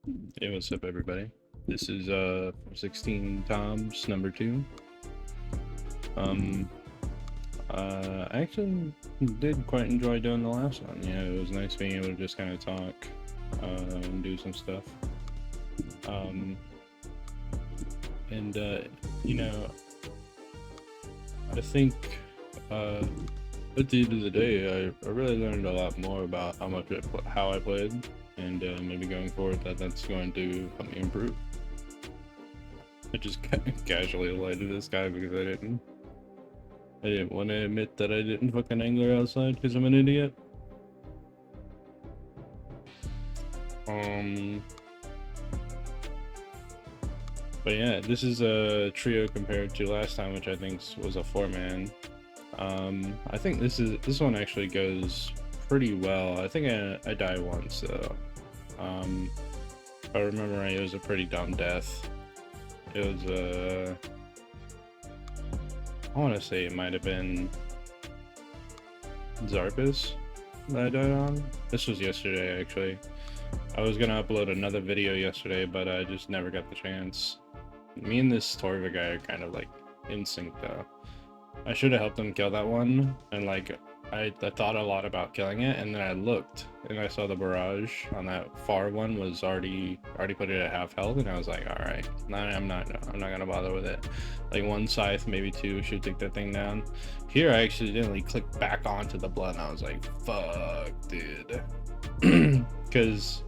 Hey, what's up, everybody? This is 16 Tobs number 2. Um, I actually did quite enjoy doing the last one. Yeah, it was nice being able to just kind of talk and do some stuff. Um, and you know, I think at the end of the day, I really learned a lot more about how I played, and maybe going forward that's going to help me improve. I just casually avoided this guy because I didn't want to admit that I didn't fucking angler outside because I'm an idiot. Um, but yeah, this is a trio compared to last time, which I think was a 4-man. I think this one actually goes pretty well. I think I die once, so if I remember right, it was a pretty dumb death. It was I want to say it might have been Zarpus that I died on. This was yesterday, actually. I was gonna upload another video yesterday, but I just never got the chance. Me and this Torva guy are kind of like in sync though. I should have helped him kill that one, and like I thought a lot about killing it, and then I looked and I saw the barrage on that far one was already put it at half health, and I was like, all right, I'm not gonna bother with it. Like one scythe, maybe two should take that thing down. Here I accidentally clicked back onto the blood, and I was like, fuck, dude, because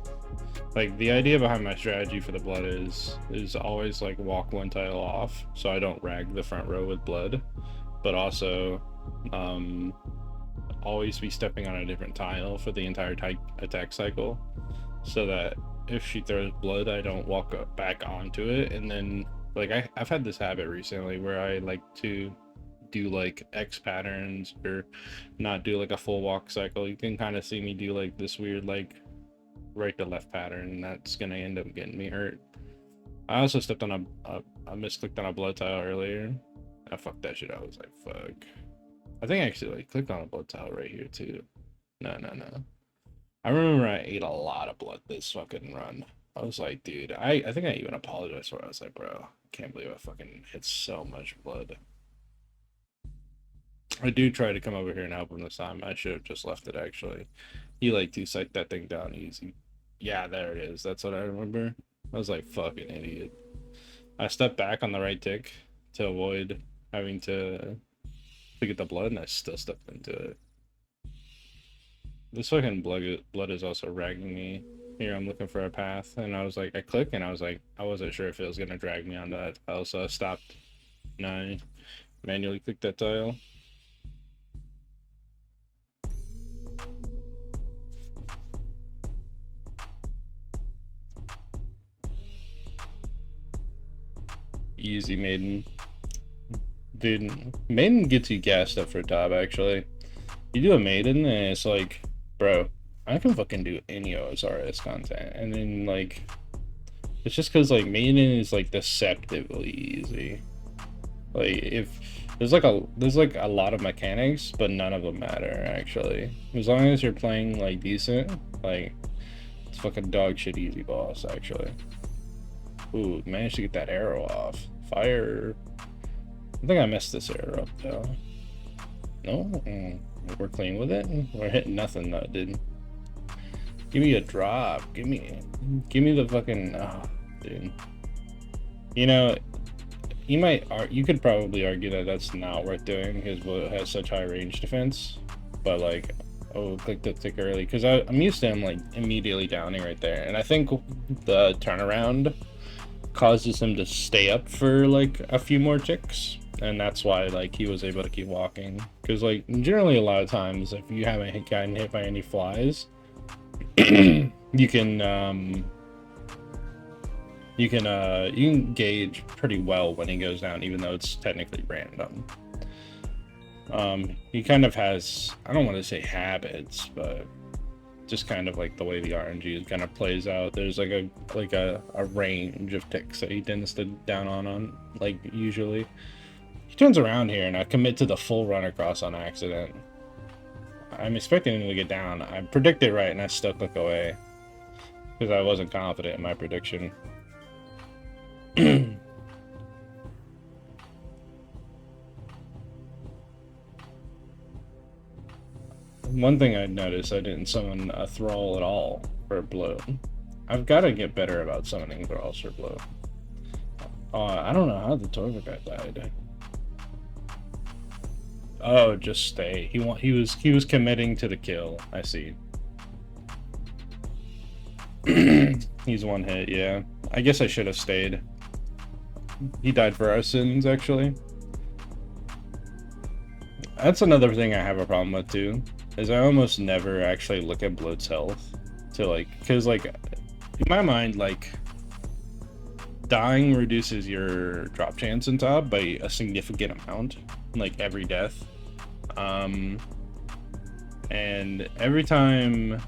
like the idea behind my strategy for the blood is always like walk one tile off so I don't rag the front row with blood, but also always be stepping on a different tile for the entire attack cycle, so that if she throws blood I don't walk back onto it. And then like I've had this habit recently where I like to do like X patterns or not do like a full walk cycle. You can kind of see me do like this weird like right to left pattern, and that's gonna end up getting me hurt. I also stepped on I misclicked on a blood tile earlier. I fucked that shit. I was like, fuck. I think I actually like clicked on a blood tile right here too. No, no, no. I remember I ate a lot of blood this fucking run. I was like, dude, I think I even apologized for it. I was like, bro, I can't believe I fucking hit so much blood. I do try to come over here and help him this time. I should have just left it actually. He like to psych that thing down easy. Yeah, there it is. That's what I remember. I was like, fucking idiot. I stepped back on the right tick to avoid having to get the blood, and I still stepped into it. This fucking blood is also ragging me. Here, I'm looking for a path, and I was like, I click, and I was like, I wasn't sure if it was gonna drag me onto that tile, so I stopped. And I manually clicked that tile. Easy, Maiden. Dude, Maiden gets you gassed up for a top, actually. You do a Maiden, and it's like, bro, I can fucking do any OSRS content. And then, like, it's just because, like, Maiden is, like, deceptively easy. Like, if there's like a lot of mechanics, but none of them matter, actually. As long as you're playing, like, decent, like, it's fucking dog shit easy boss, actually. Ooh, managed to get that arrow off. Fire. I think I messed this arrow up, though. No? We're clean with it? We're hitting nothing, though, dude. Give me a drop. Give me the fucking... Oh, dude. You know, you could probably argue that that's not worth doing because it has such high range defense, but like, oh, click the tick early because I'm used to him like immediately downing right there, and I think the turnaround causes him to stay up for like a few more ticks, and that's why like he was able to keep walking. Because like generally a lot of times if you haven't gotten hit by any flies, you can you can gauge pretty well when he goes down, even though it's technically random. He kind of has, I don't want to say habits, but just kind of like the way the RNG kind of plays out. There's like a range of ticks that he tends to down on like usually. He turns around here and I commit to the full run across on accident. I'm expecting him to get down. I predicted right and I still click away. because I wasn't confident in my prediction. One thing I noticed, I didn't summon a Thrall at all for Bloat. I've got to get better about summoning Thralls for Bloat. I don't know how the Torva guy died. Oh, just stay. He was committing to the kill. I see. He's one hit, yeah. I guess I should have stayed. He died for our sins, actually. That's another thing I have a problem with too, is I almost never actually look at Bloat's health to like, because like in my mind, like dying reduces your drop chance in top by a significant amount, like every death. And every time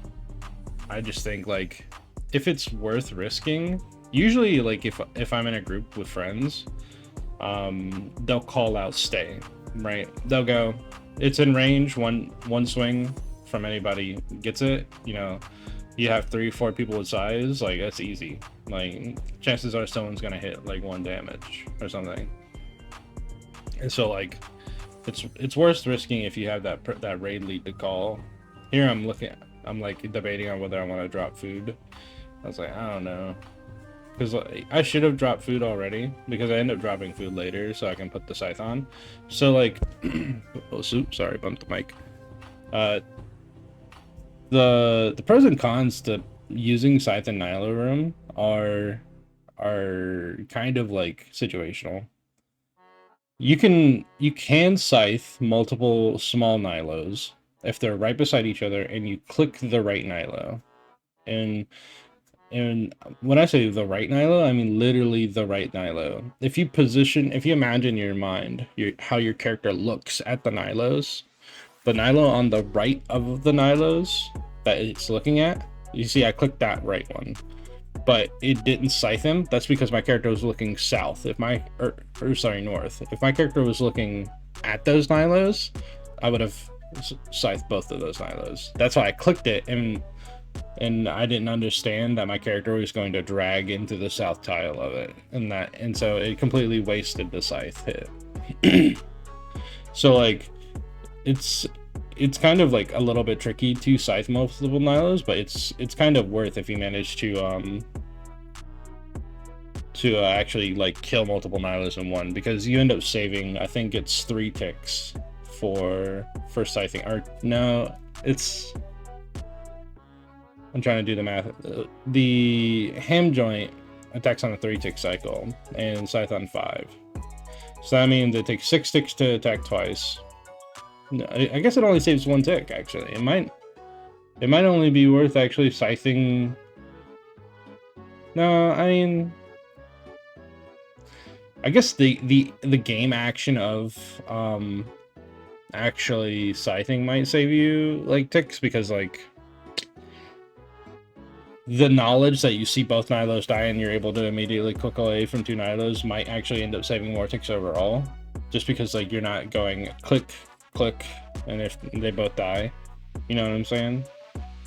I just think like if it's worth risking, usually like if I'm in a group with friends, they'll call out stay, right? They'll go, it's in range, one swing from anybody gets it, you know, you have 3-4 people with size, like that's easy. Like chances are someone's gonna hit like 1 damage or something. And so like it's worth risking if you have that raid lead to call. Here I'm like debating on whether I want to drop food. I was like, I don't know, because I should have dropped food already because I end up dropping food later so I can put the scythe on. So like, oh sorry, bumped the mic. The pros and cons to using scythe and Nihilo room are kind of like situational. You can scythe multiple small Nihilos if they're right beside each other and you click the right Nihilo. And when I say the right Nihilo, I mean literally the right Nihilo. If you imagine in your mind how your character looks at the Nihilos, the Nihilo on the right of the Nihilos that it's looking at, you see I clicked that right one, but it didn't scythe him. That's because my character was looking south. North. If my character was looking at those Nihilos, I would have scythed both of those Nihilos. That's why I clicked it, and I didn't understand that my character was going to drag into the south tile of it, and so it completely wasted the scythe hit. So like, it's kind of like a little bit tricky to scythe multiple Nihilos, but it's kind of worth if you manage to actually like kill multiple Nihilos in one, because you end up saving, I think it's 3 ticks for scything, or no, it's, I'm trying to do the math. The ham joint attacks on a 3-tick cycle and scythe on 5. So that means it takes 6 ticks to attack twice. No, I guess it only saves 1 tick actually. It might only be worth actually scything. No, I mean, I guess the game action of actually scything might save you like ticks, because like the knowledge that you see both Nihilos die and you're able to immediately click away from 2 Nihilos might actually end up saving more ticks overall, just because like you're not going click, and if they both die, you know what I'm saying?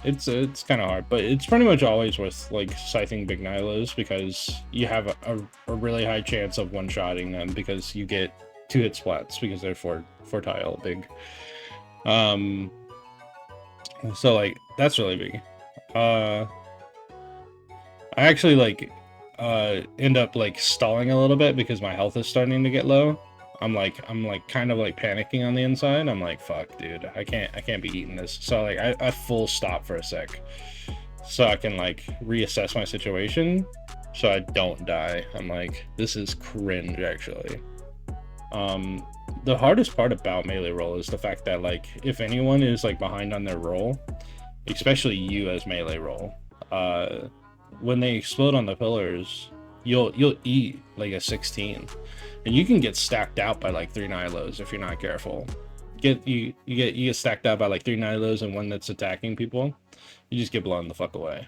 It's kind of hard, but it's pretty much always worth like scything big Nihilos, because you have a really high chance of one-shotting them, because you get 2 hit splats because they're 4 tile big. So like that's really big. I actually like end up like stalling a little bit because my health is starting to get low. I'm like kind of like panicking on the inside. I'm like, fuck, dude, I can't be eating this. So like I full stop for a sec, so I can like reassess my situation, so I don't die. I'm like, this is cringe actually. The hardest part about melee roll is the fact that like if anyone is like behind on their roll, especially you as melee roll, when they explode on the pillars, you'll eat like a 16, and you can get stacked out by like 3 Nihilos if you're not careful. You get stacked out by like 3 Nihilos and one that's attacking people. You just get blown the fuck away.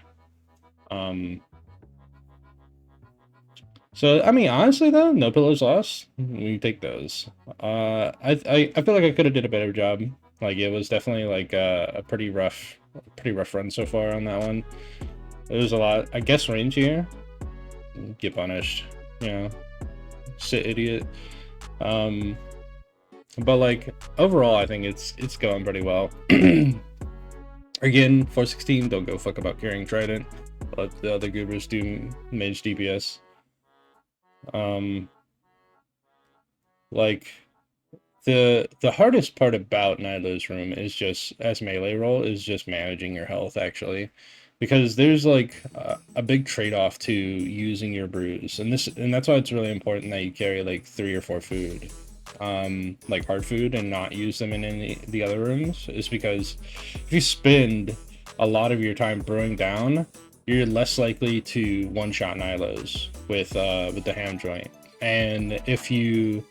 So I mean, honestly though, no pillars lost. We take those. I feel like I could have did a better job. Like it was definitely like a pretty rough run so far on that one. There's a lot. I guess range here. Get punished. You know, sit idiot. Um, but like overall, I think it's going pretty well. Again, 416. Don't go fuck about carrying Trident. Let the other goobers do mage DPS. Like the hardest part about Nilo's room is just as melee role is just managing your health actually, because there's like a big trade-off to using your brews, and that's why it's really important that you carry like 3 or 4 food, like hard food, and not use them in any the other rooms. Is because if you spend a lot of your time brewing down, you're less likely to one-shot Nilos with the ham joint, and if you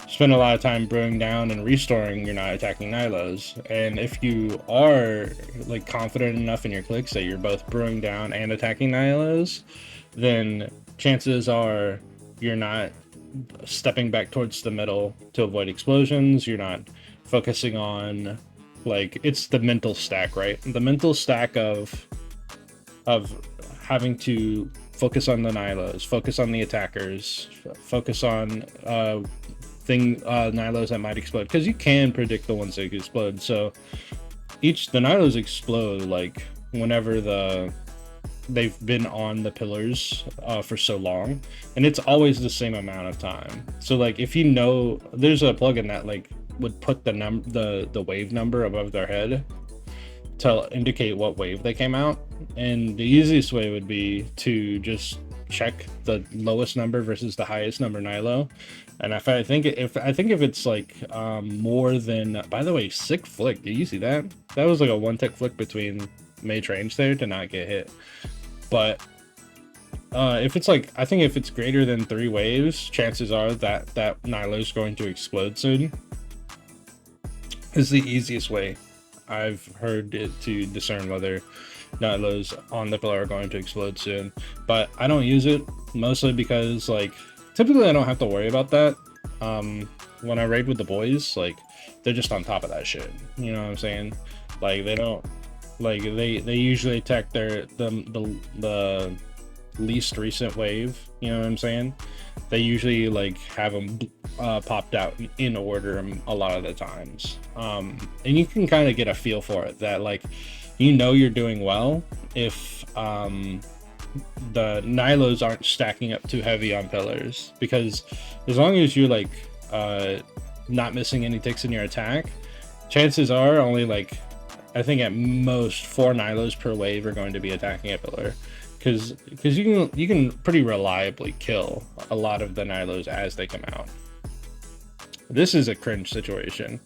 spend a lot of time brewing down and restoring, you're not attacking Nilos. And if you are like confident enough in your clicks that you're both brewing down and attacking Nilos, then chances are you're not stepping back towards the middle to avoid explosions. You're not focusing on, like, it's the mental stack, right? The mental stack of having to focus on the Nilos, focus on the attackers, focus on Nilos that might explode, because you can predict the ones that explode. So the Nilos explode like whenever they've been on the pillars for so long, and it's always the same amount of time. So like if you know, there's a plugin that like would put the wave number above their head to indicate what wave they came out, and the easiest way would be to just check the lowest number versus the highest number Nilo. And if it's like more than, by the way, sick flick, did you see that? That was like a 1-tick flick between mage range there to not get hit. But if it's like, I think if it's greater than 3 waves, chances are that Nilo is going to explode soon. Is the easiest way I've heard it to discern whether Nilos on the pillar are going to explode soon. But I don't use it, mostly because like typically I don't have to worry about that. When I raid with the boys, like they're just on top of that shit. You know what I'm saying? Like they don't, like they usually attack the least recent wave. You know what I'm saying? They usually like have them popped out in order a lot of the times. And you can kind of get a feel for it, that like, you know, you're doing well if the Nilos aren't stacking up too heavy on pillars, because as long as you're like not missing any ticks in your attack, chances are only like, I think at most 4 Nilos per wave are going to be attacking a pillar, because you can pretty reliably kill a lot of the Nilos as they come out. This is a cringe situation.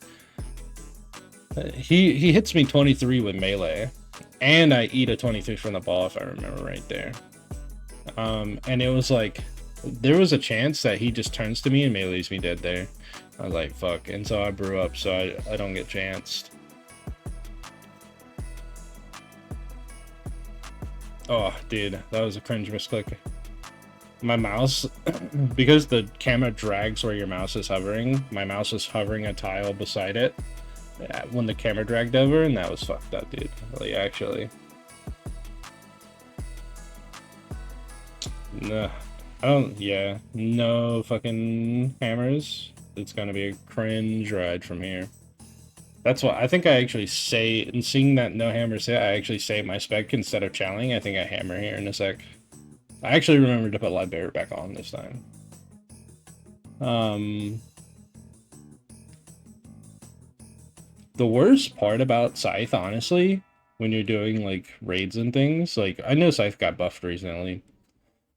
He hits me 23 with melee, and I eat a 23 from the ball, if I remember right there. And it was like, there was a chance that he just turns to me and melees me dead there. I was like, fuck. And so I brew up so I don't get chanced. Oh, dude, that was a cringe misclick. My mouse, because the camera drags where your mouse is hovering, my mouse is hovering a tile beside it when the camera dragged over, and that was fucked up, dude. Like, actually. No, I don't, yeah, no fucking hammers. It's gonna be a cringe ride from here. That's why I think I actually say, in seeing that no hammers hit, I actually save my spec instead of channeling. I think I hammer here in a sec. I actually remembered to put Library back on this time. The worst part about Scythe, honestly, when you're doing like raids and things, like I know Scythe got buffed recently.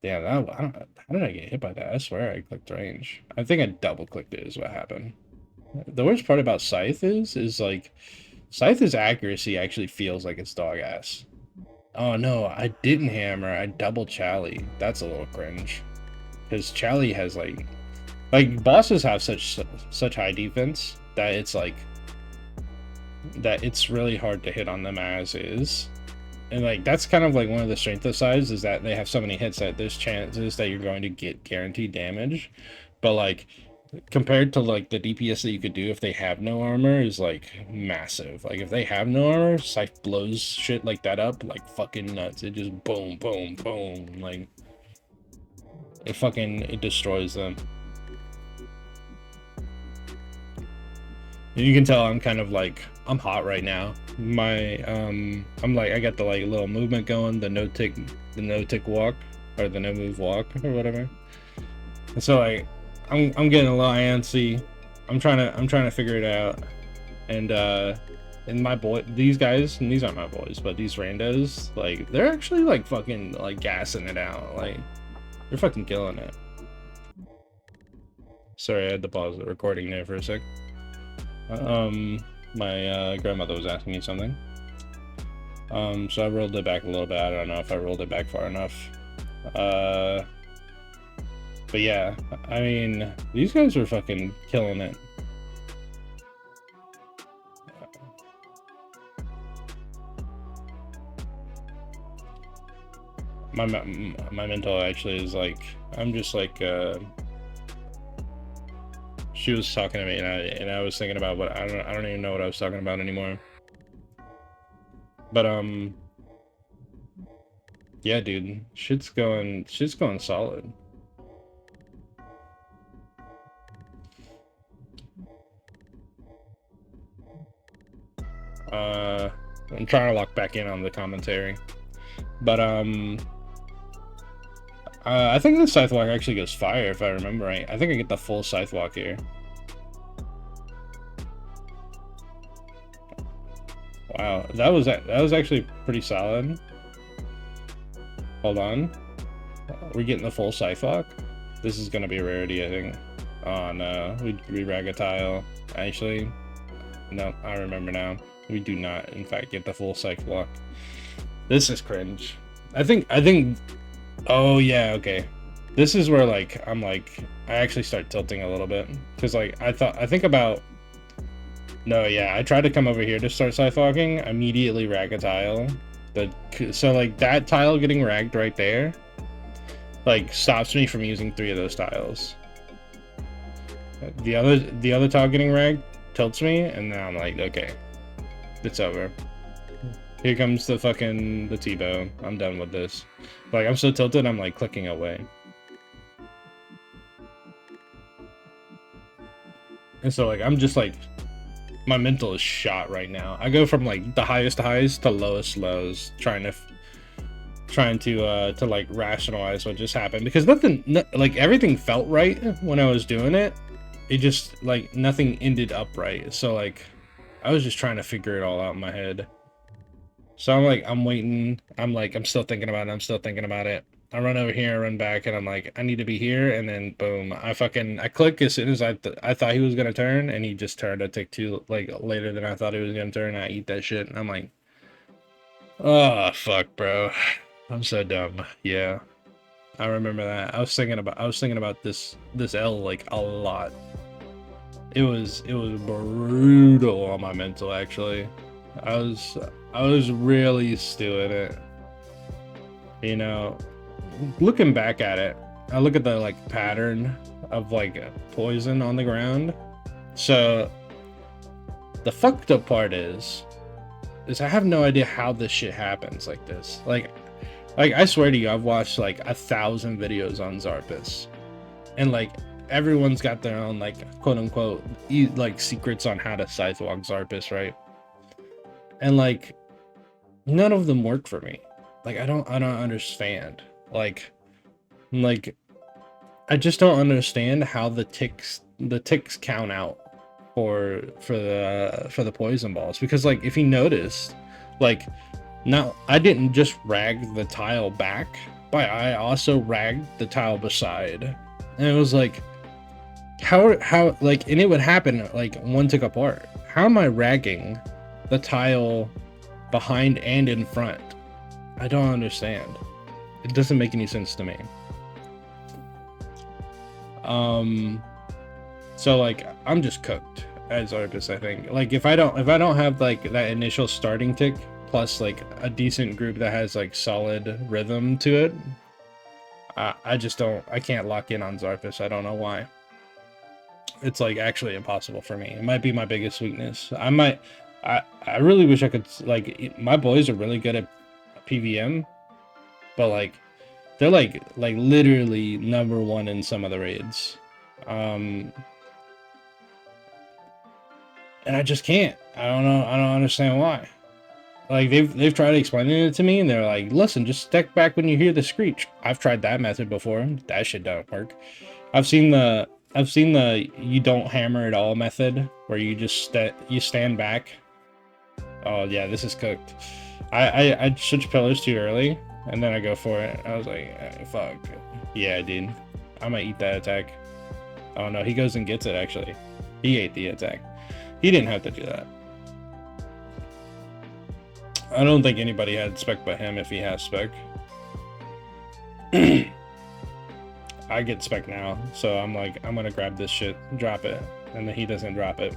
Yeah, how did I get hit by that? I swear I clicked range. I think I double clicked it is what happened. The worst part about Scythe is like, Scythe's accuracy actually feels like it's dog ass. Oh no, I didn't hammer, I double Chally. That's a little cringe. Because Chally has like bosses have such high defense that it's like, that it's really hard to hit on them as is. And like, that's kind of like one of the strength of sides, is that they have so many hits that there's chances that you're going to get guaranteed damage. But like, compared to like the DPS that you could do if they have no armor is like massive. Like if they have no armor, Scythe blows shit like that up like fucking nuts. It just boom, boom, boom. Like it destroys them. And you can tell I'm kind of like I'm hot right now. My I'm like I got the like little movement going, the no tick walk or the no move walk or whatever. And so like I'm getting a little antsy. I'm trying to figure it out. And my boy, these guys, and these aren't my boys, but these randos, like they're actually like fucking like gassing it out. Like they're fucking killing it. Sorry, I had to pause the recording there for a sec. My grandmother was asking me something. So I rolled it back a little bit. I don't know if I rolled it back far enough. But yeah, I mean, these guys are fucking killing it. My mental actually is like, I'm just like, she was talking to me and I was thinking about what I don't even know what I was talking about anymore. But yeah, dude, shit's going solid. I'm trying to lock back in on the commentary, but I think the Scythe Walk actually goes fire if I remember right. I think I get the full Scythe Walk here. Wow, that was actually pretty solid. Hold on, we're getting the full Scythe Walk. This is gonna be a rarity, I think. Oh no, we rag a tile. Actually, no, I remember now. We do not, in fact, get the full Scythe Walk. This is cringe. I think. Oh yeah, okay. This is where like I'm like I actually start tilting a little bit because like I think about. No, yeah, I tried to come over here to start Scythe Walking. Immediately rag a tile. So like that tile getting ragged right there, like stops me from using 3 of those tiles. The other tile getting ragged tilts me, and now I'm like, okay, it's over. Here comes the T-bow. I'm done with this. Like I'm so tilted, I'm like clicking away. And so like I'm just like my mental is shot right now. I go from like the highest highs to lowest lows, trying to like rationalize what just happened because like everything felt right when I was doing it. It just like nothing ended up right. So like I was just trying to figure it all out in my head. So I'm like I'm waiting. I'm still thinking about it. I run over here, I run back, and I'm like, I need to be here, and then boom, I click as soon as I thought he was gonna turn, and he just turned a tick 2 like later than I thought he was gonna turn. I eat that shit, and I'm like, oh fuck, bro, I'm so dumb. Yeah, I remember that. I was thinking about this L like a lot. It was brutal on my mental actually. I was really stewing it, you know. Looking back at it, I look at the like pattern of like poison on the ground. So the fucked up part is I have no idea how this shit happens like this. Like I swear to you, I've watched like 1,000 videos on Zarpus, and like everyone's got their own like quote unquote like secrets on how to Scythe Walk Zarpus, right? And like none of them work for me. Like I don't understand. Like I just don't understand how the ticks count out for the poison balls, because like if you noticed, like now I didn't just rag the tile back, but I also ragged the tile beside, and it was like how like, and it would happen like one tick apart. How am I ragging the tile behind and in front? I don't understand. It doesn't make any sense to me. So like I'm just cooked as Zarpus, I think. Like if I don't have like that initial starting tick plus like a decent group that has like solid rhythm to it, I can't lock in on Zarpus. I don't know why. it's like actually impossible for me. It might be my biggest weakness. I really wish I could, like, my boys are really good at PVM, but like they're like literally number one in some of the raids. And I just can't. I don't know. I don't understand why. Like they've tried explaining it to me, and they're like, "Listen, just step back when you hear the screech." I've tried that method before. That shit don't work. I've seen the you don't hammer at all method, where you just you stand back. Oh yeah, this is cooked. I switched pillars too early, and then I go for it. I was like, fuck. Yeah, dude. I might eat that attack. Oh no, he goes and gets it actually. He ate the attack. He didn't have to do that. I don't think anybody had spec but him if he has spec. I get spec now, so I'm like, I'm gonna grab this shit, drop it, and then he doesn't drop it.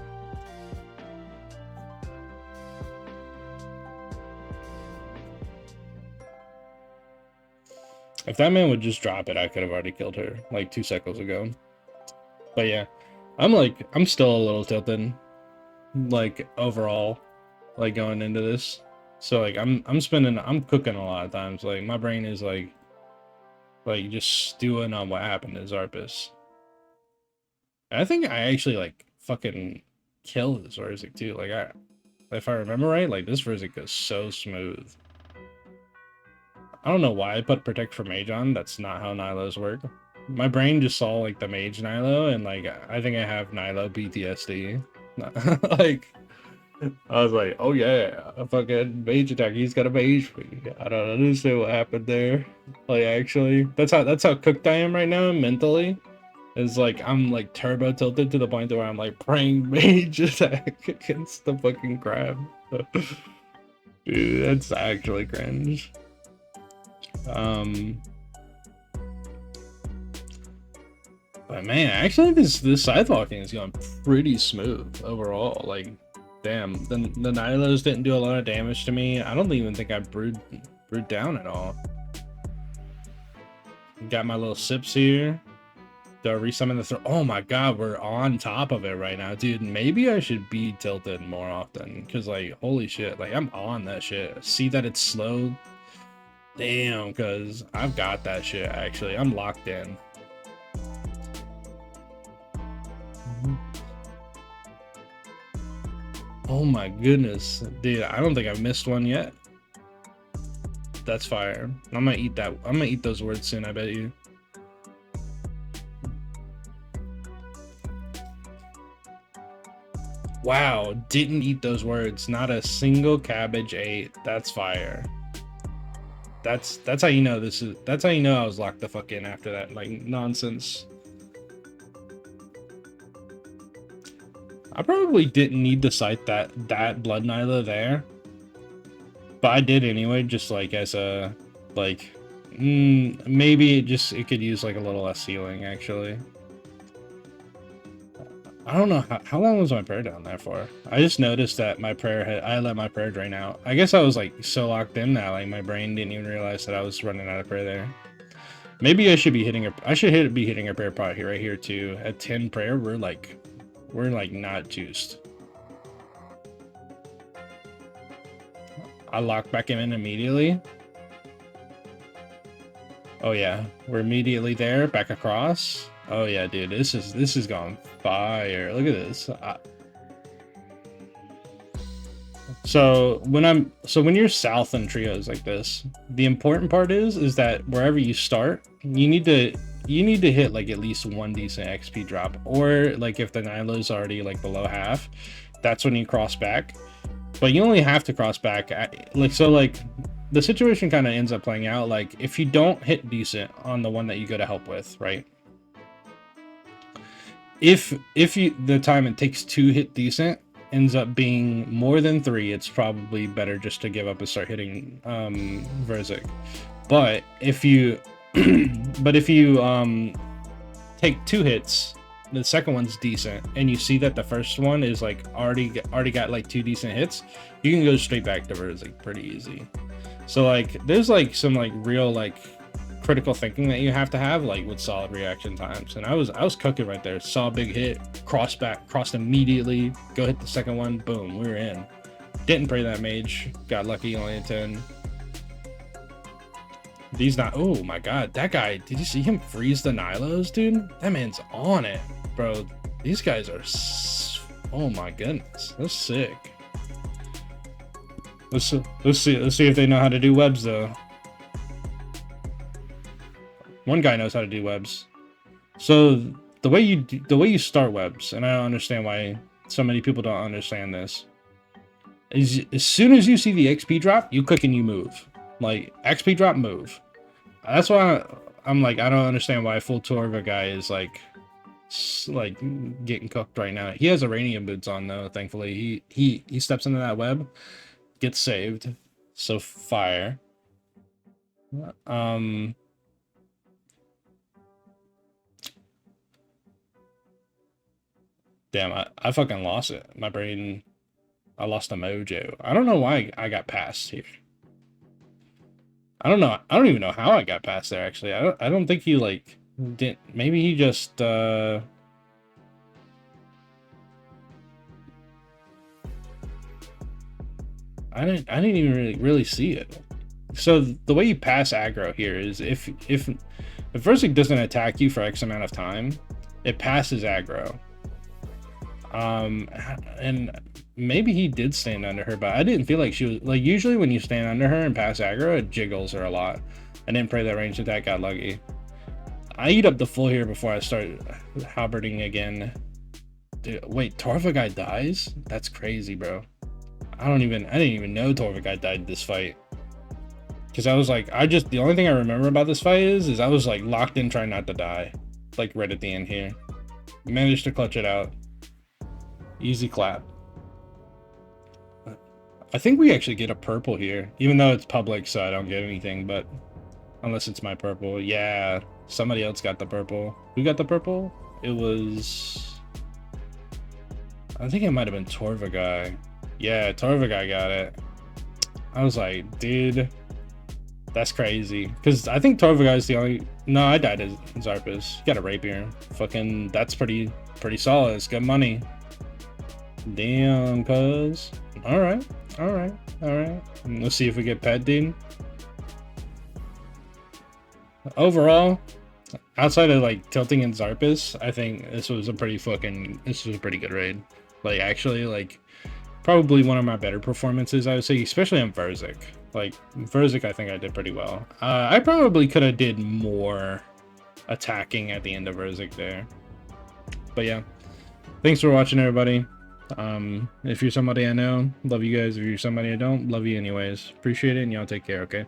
If that man would just drop it, I could have already killed her like 2 seconds ago. But yeah, I'm still a little tilted, like overall, like going into this. So like I'm cooking a lot of times. Like my brain is like just stewing on what happened to Zarpus. And I think I actually like fucking kill this Verzik too. Like if I remember right, like this Verzik goes so smooth. I don't know why I put protect for mage on. That's not how Nilos work. My brain just saw like the mage Nilo, and like I think I have Nilo PTSD. Like I was like, oh yeah, a fucking mage attack. He's got a mage me. I don't understand what happened there. Like actually, that's how cooked I am right now mentally. It's like I'm like turbo tilted to the point where I'm like praying mage attack against the fucking crab. Dude, that's actually cringe. But man, actually this scythe walking is going pretty smooth overall. Like, damn, the Nilos didn't do a lot of damage to me. I don't even think I brewed down at all. Got my little sips here. Do I resummon the throw? Oh my god, we're on top of it right now, dude. Maybe I should be tilted more often, because like, holy shit, like I'm on that shit. See that it's slow? Damn, because I've got that shit actually. I'm locked in. Oh my goodness, dude, I don't think I've missed one yet. That's fire. I'm gonna eat that. I'm gonna eat those words soon, I bet you. Wow, didn't eat those words. Not a single cabbage ate. That's fire. That's how you know this is. That's how you know I was locked the fuck in after that like nonsense. I probably didn't need to cite that Blood Nyla there, but I did anyway, just like as a like maybe it could use like a little less healing actually. I don't know how long was my prayer down there for. I just noticed that my prayer I let my prayer drain out. I guess I was like so locked in that like my brain didn't even realize that I was running out of prayer there. Maybe I should be hitting be hitting a prayer pot here right here too. At 10 prayer, we're like not juiced. I lock back him in immediately. Oh yeah, we're immediately there, back across. Oh yeah, dude, this is gone fire. Look at this. So when you're south in trios like this, the important part is that wherever you start, you need to hit like at least one decent XP drop, or like if the Nilo's already like below half, that's when you cross back. But you only have to cross back like the situation kind of ends up playing out like if you don't hit decent on the one that you go to help with, right? If the time it takes to hit decent ends up being more than 3, it's probably better just to give up and start hitting Verzik. But if you take 2 hits, the second one's decent, and you see that the first one is like already got like 2 decent hits, you can go straight back to Verzik pretty easy. So like there's like some like real like critical thinking that you have to have, like with solid reaction times. And I was cooking right there. Saw a big hit, cross back, crossed immediately, go hit the second one, boom, we were in. Didn't pray that mage, got lucky, only a 10. These not, oh my god, that guy, did you see him freeze the Nilos, dude? That man's on it, bro. These guys are, oh my goodness, that's sick. Let's see if they know how to do webs though. One guy knows how to do webs. So the way you start webs, and I don't understand why so many people don't understand this, is as soon as you see the XP drop, you click and you move. Like XP drop, move. That's why I'm like, I don't understand why full Torva guy is like getting cooked right now. He has Iranian boots on though. Thankfully, he steps into that web, gets saved. So fire. Damn, I fucking lost it. My brain, I lost a mojo. I don't know why I got past here. I don't know. I don't even know how I got past there, actually. I don't think he, like, didn't. Maybe he just, I didn't even really see it. So the way you pass aggro here is if Verzik doesn't attack you for X amount of time, it passes aggro. And maybe he did stand under her, but I didn't feel like she was, like, usually when you stand under her and pass aggro, it jiggles her a lot. I didn't pray that ranged attack, got lucky. I eat up the full here before I start halberding again. Dude, wait, Torva guy dies? That's crazy, bro. I didn't even know Torva guy died this fight. Because I was like, the only thing I remember about this fight is I was like locked in trying not to die. Like right at the end here. Managed to clutch it out. Easy clap. I think we actually get a purple here, even though it's public, so I don't get anything, but unless it's my purple. Yeah, somebody else got the purple. Who got the purple? It was, I think it might have been Torva guy. Yeah, Torva guy got it. I was like, dude, that's crazy. Because I think Torva guy's the only, no, I died as Zarpus. Got a rapier. Fucking, that's pretty solid. It's good money. Damn, cuz. Alright. Let's see if we get pet, dude. Overall, outside of like tilting and Zarpus, I think this was a pretty good raid. Like, actually, like, probably one of my better performances, I would say, especially on Verzik. Like, Verzik, I think I did pretty well. I probably could have did more attacking at the end of Verzik there. But yeah, thanks for watching, everybody. If you're somebody I know, love you guys. If you're somebody I don't, love you anyways. Appreciate it, and y'all take care, okay?